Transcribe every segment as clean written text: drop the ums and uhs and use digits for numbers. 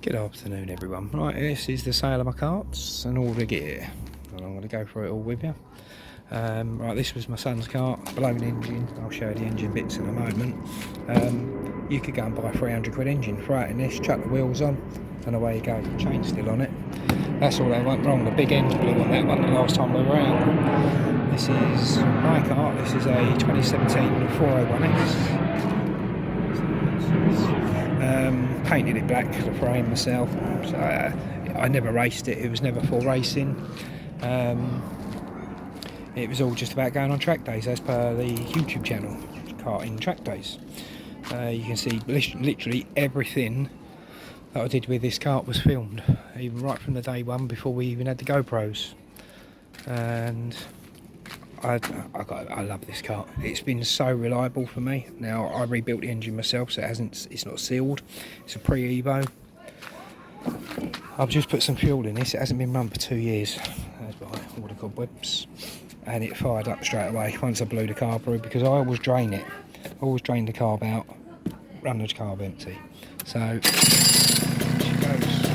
Good afternoon everyone. Right, this is the sale of my carts and all the gear, and I'm going to go through it all with you. Right, this was my son's cart, blown engine. I'll show you the engine bits in a moment. You could go and buy a 300 quid engine, throw it in this, chuck the wheels on, and away you go. The chain's still on it. That's all that went wrong. The big end blew on that one the last time we were out. This is my cart. This is a 2017 401X. Painted it black, the frame myself, so I never raced it. It was never for racing. It was all just about going on track days as per the YouTube channel, karting track days. You can see literally everything that I did with this kart was filmed, even right from the day one before we even had the GoPros. And I love this kart. It's been so reliable for me. Now I rebuilt the engine myself, so it's not sealed. It's a pre-Evo. I've just put some fuel in this. It hasn't been run for 2 years. There's all the cobwebs, and it fired up straight away once I blew the carb through, because I always drain it. I always drain the carb out, run the carb empty. So she goes.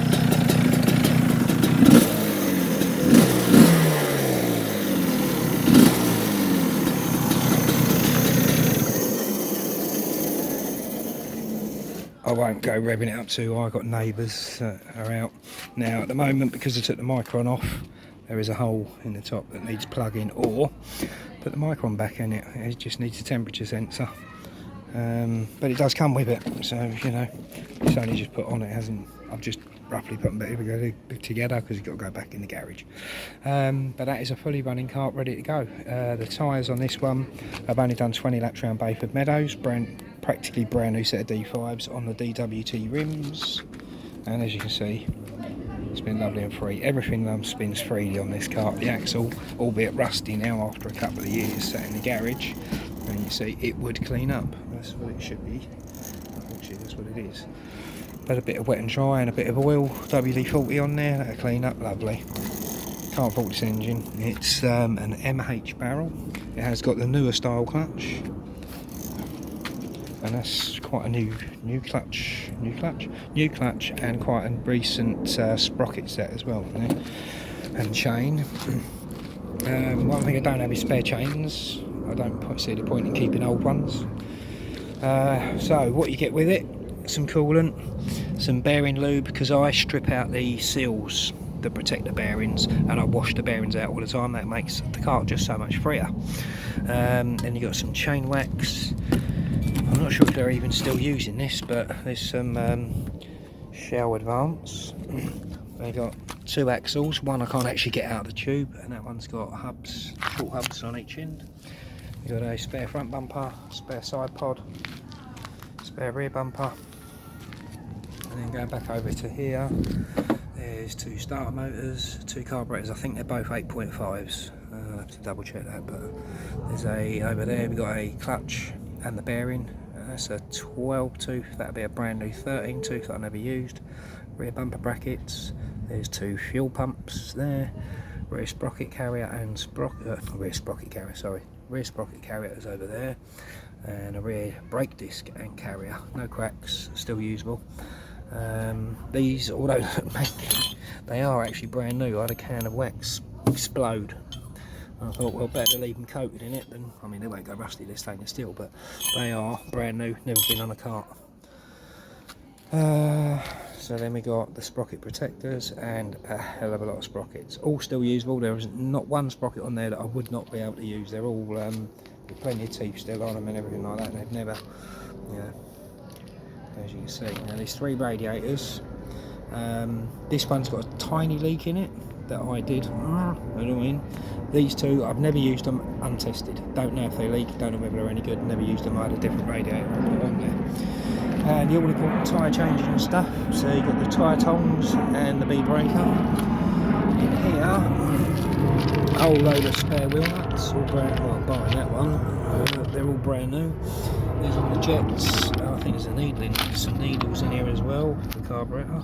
I won't go revving it up too high. I've got neighbours that are out. Now at the moment, because I took the micron off, there is a hole in the top that needs plugging, or put the micron back in it. It just needs a temperature sensor. But it does come with it, so you know, it's only just put on. It hasn't. I've just roughly put them together because you've got to go back in the garage. But that is a fully running kart ready to go. The tyres on this one, I've only done 20 laps around Bayford Meadows, practically brand new set of D5s on the DWT rims, and as you can see, it's been lovely and free. Everything spins freely on this kart. The axle, albeit rusty now after a couple of years sat in the garage, and you see it would clean up. That's what it should be. Unfortunately, that's what it is. But a bit of wet and dry and a bit of oil, WD-40 on there, that'll clean up lovely. Can't fault this engine. It's an MH barrel. It has got the newer style clutch, and that's quite a new clutch, and quite a recent sprocket set as well, and chain. One thing I don't have is spare chains. I don't see the point in keeping old ones. So what you get with it: some coolant, some bearing lube, because I strip out the seals that protect the bearings, and I wash the bearings out all the time. That makes the kart just so much freer. Then you got some chain wax. I'm not sure if they're even still using this, but there's some Shell Advance. They've got 2 axles. One I can't actually get out of the tube, and that one's got hubs, short hubs on each end. You've got a spare front bumper, spare side pod, spare rear bumper. And then going back over to here, there's 2 starter motors, 2 carburetors. I think they're both 8.5s. I'll have to double check that, but there's over there we've got a clutch and the bearing. That's a 12 tooth, that'll be a brand new 13 tooth that I never used. Rear bumper brackets, there's 2 fuel pumps there, rear sprocket carrier and rear sprocket carrier is over there, and a rear brake disc and carrier. No cracks, still usable. These, although they are actually brand new, I had a can of wax explode. I thought, well, better leave them coated in it than, I mean, they won't go rusty, they're stainless steel, but they are brand new, never been on a kart. So then we got the sprocket protectors and a hell of a lot of sprockets, all still usable. There is not one sprocket on there that I would not be able to use. They're all with plenty of teeth still on them and everything like that. They've never, as you can see. Now there's 3 radiators. This one's got a tiny leak in it that I did. Annoying. These 2, I've never used them, untested. Don't know if they leak, don't know whether they're any good, never used them. I had a different radiator I put on there. And the all-important tyre changing and stuff. So you've got the tyre tongs and the bead breaker. In here, a whole load of spare wheel nuts, all brand new. Well, I'm buying that one. They're all brand new. There's all the jets. I think there's a needle in. There's some needles in here as well. The carburetor,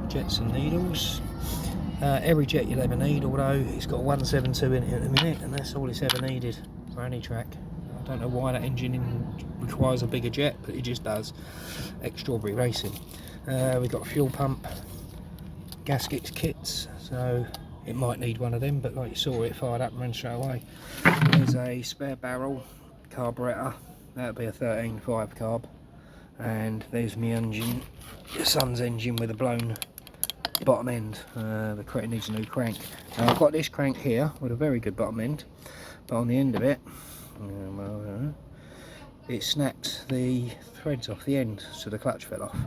jets and needles. Every jet you'll ever need, although it's got 172 in it at the minute, and that's all it's ever needed for any track. I don't know why that engine requires a bigger jet, but it just does. Ex-Strawberry Racing. We've got a fuel pump, gaskets kits, so it might need one of them, but like you saw, it fired up and ran straight away. There's a spare barrel carburettor, that'll be a 13.5 carb, and there's my engine, your son's engine with a blown bottom end. The crank needs a new crank. Now I've got this crank here with a very good bottom end, but on the end of it, it snapped the threads off the end, so the clutch fell off.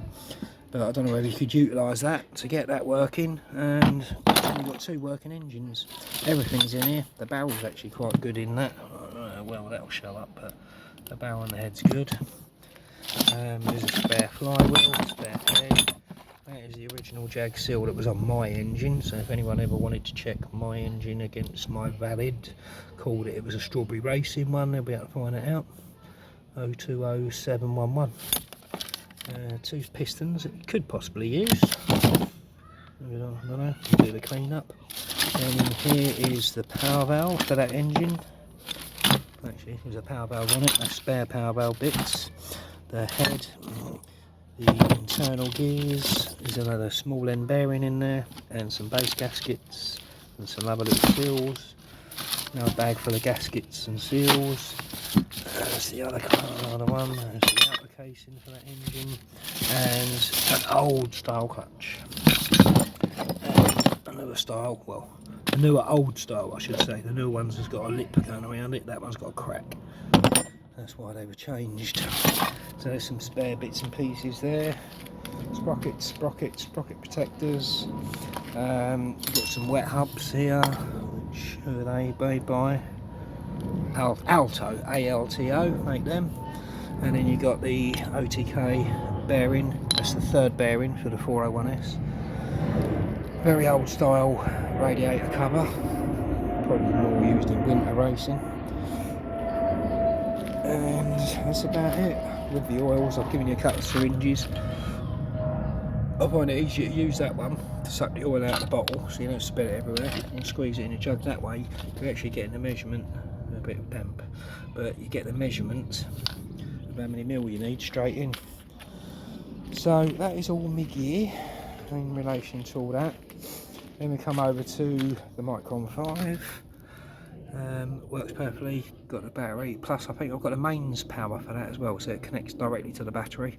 But I don't know whether you could utilise that to get that working, and you've got two working engines. Everything's in here. The barrel's actually quite good in that. I don't know how well that'll show up, but the barrel and the head's good. There's a spare flywheel, spare head. That is the original Jag seal that was on my engine, so if anyone ever wanted to check my engine against my valid, called it was a Strawberry Racing one, they'll be able to find it out. 020711. Two pistons that you could possibly use. I don't know, do the clean up. And in here is the power valve for that engine. Actually, there's a power valve on it, a spare power valve bits. The head, the internal gears, there's another small end bearing in there, and some base gaskets, and some other little seals. Now a bag full of gaskets and seals. There's the other one, there's the outer casing for that engine, and an old style clutch. And a newer style, well, a newer old style I should say. The newer ones has got a lip going around it, that one's got a crack. That's why they were changed. So there's some spare bits and pieces there. Sprockets, sprocket protectors. You've got some wet hubs here, which are they made by Alto, A-L-T-O, make them. And then you got the OTK bearing, that's the third bearing for the 401S. Very old style radiator cover, probably more used in winter racing. And that's about it. With the oils, I've given you a couple of syringes. I find it easier to use that one to suck the oil out of the bottle so you don't spill it everywhere, and squeeze it in a jug. That way you're actually getting the measurement, a bit of damp, but you get the measurement of how many mil you need straight in. So that is all my gear in relation to all that. Then we come over to the Micron 5. Works perfectly, got the battery, plus I think I've got the mains power for that as well, so it connects directly to the battery.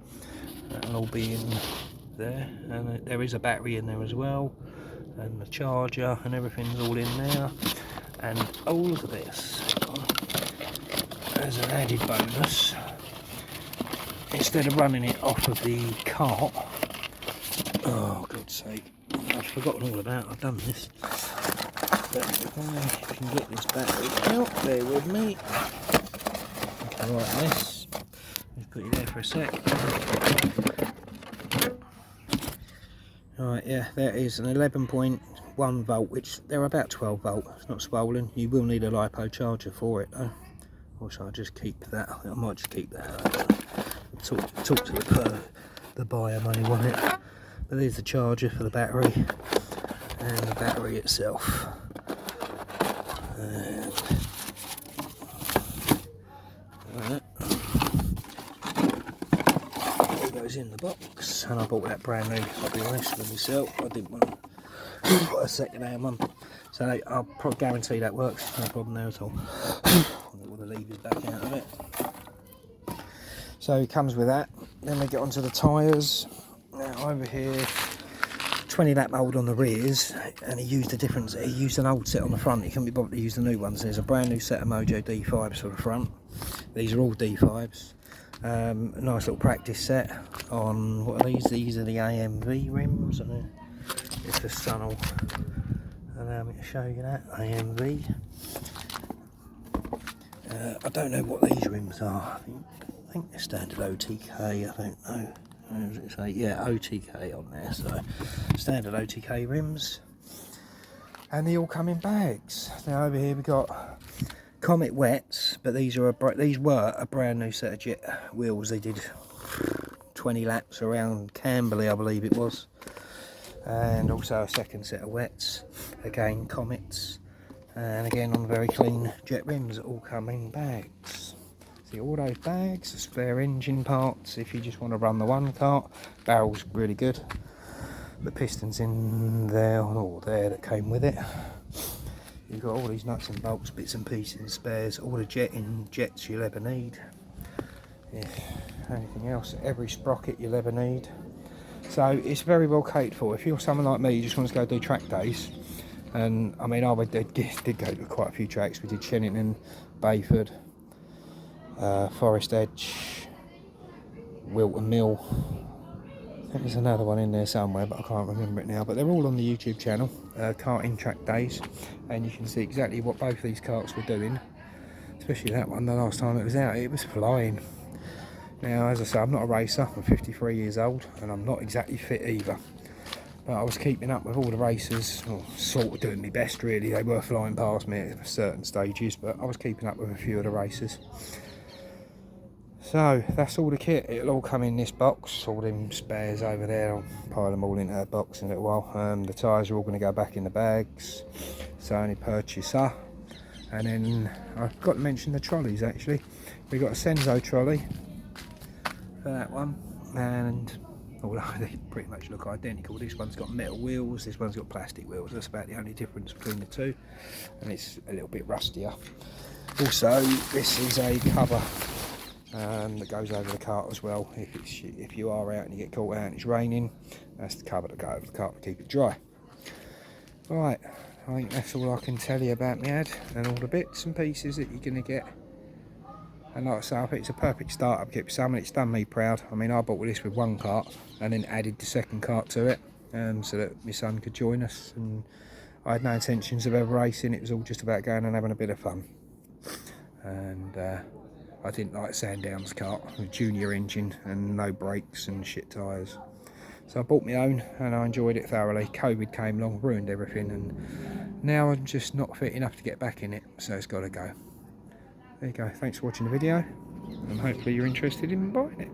That'll all be in there, and there is a battery in there as well, and the charger and everything's all in there. And oh, look at this, as an added bonus, instead of running it off of the cart, oh God's sake, I've forgotten all about it. I've done this. But if I can get this battery out, bear with me. Okay, like this. Just put it there for a sec. Right, yeah, there is an 11.1 volt, which they're about 12 volt. It's not swollen. You will need a LiPo charger for it though. Or shall I just keep that? I might just keep that. Talk to the buyer money on it. But there's the charger for the battery and the battery itself. And it goes in the box, and I bought that brand new. I'll be honest with myself, I didn't want a second-hand one, so I'll probably guarantee that works. No problem there at all. I'll get all the levers back out of it. So it comes with that. Then we get onto the tyres. Now over here, 20 lap mould on the rears, and he used a different, he used an old set on the front. He couldn't be bothered to use the new ones. There's a brand new set of Mojo D5s for the front. These are all D5s. A nice little practice set on, what are these? These are the AMV rims. And if the sun will allow me to show you that, AMV. I don't know what these rims are. I think they're standard OTK, I don't know. As it say, yeah, OTK on there, so standard OTK rims, and they all come in bags. Now over here we've got Comet wets, but these were a brand new set of jet wheels. They did 20 laps around Camberley, I believe it was, and also a second set of wets, again Comets, and again on very clean jet rims that all come in bags. See all those bags, spare engine parts if you just want to run the one cart. Barrel's really good. The pistons in there, or there, that came with it. You've got all these nuts and bolts, bits and pieces and spares, all the jets you'll ever need. Yeah, anything else, every sprocket you'll ever need. So it's very well catered for. If you're someone like me, you just want to go do track days. And I mean, did go to quite a few tracks. We did Shennington, Bayford, Forest Edge, Wilton Mill. I think there's another one in there somewhere, but I can't remember it now. But they're all on the YouTube channel, Karting Track Days, and you can see exactly what both these carts were doing. Especially that one, the last time it was out, it was flying. Now, as I say, I'm not a racer, I'm 53 years old, and I'm not exactly fit either. But I was keeping up with all the racers, or sort of doing my best really. They were flying past me at certain stages, but I was keeping up with a few of the racers. So, that's all the kit. It'll all come in this box, all them spares over there. I'll pile them all into that box in a little while. The tyres are all going to go back in the bags, so only purchase up. And then, I've got to mention the trolleys actually. We've got a Senzo trolley for that one, and although they pretty much look identical, this one's got metal wheels, this one's got plastic wheels. That's about the only difference between the two, and it's a little bit rustier. Also, this is a cover that goes over the cart as well. If you are out and you get caught out and it's raining, that's the cover to go over the cart to keep it dry. Right, I think that's all I can tell you about my ad and all the bits and pieces that you're going to get. And like I say, I think it's a perfect startup kit for someone. It's done me proud. I mean, I bought this with one cart and then added the second cart to it, so that my son could join us. And I had no intentions of ever racing. It was all just about going and having a bit of fun. And I didn't like Sandown's kart with junior engine and no brakes and shit tyres. So I bought my own and I enjoyed it thoroughly. COVID came along, ruined everything, and now I'm just not fit enough to get back in it, so it's got to go. There you go, thanks for watching the video, and hopefully you're interested in buying it.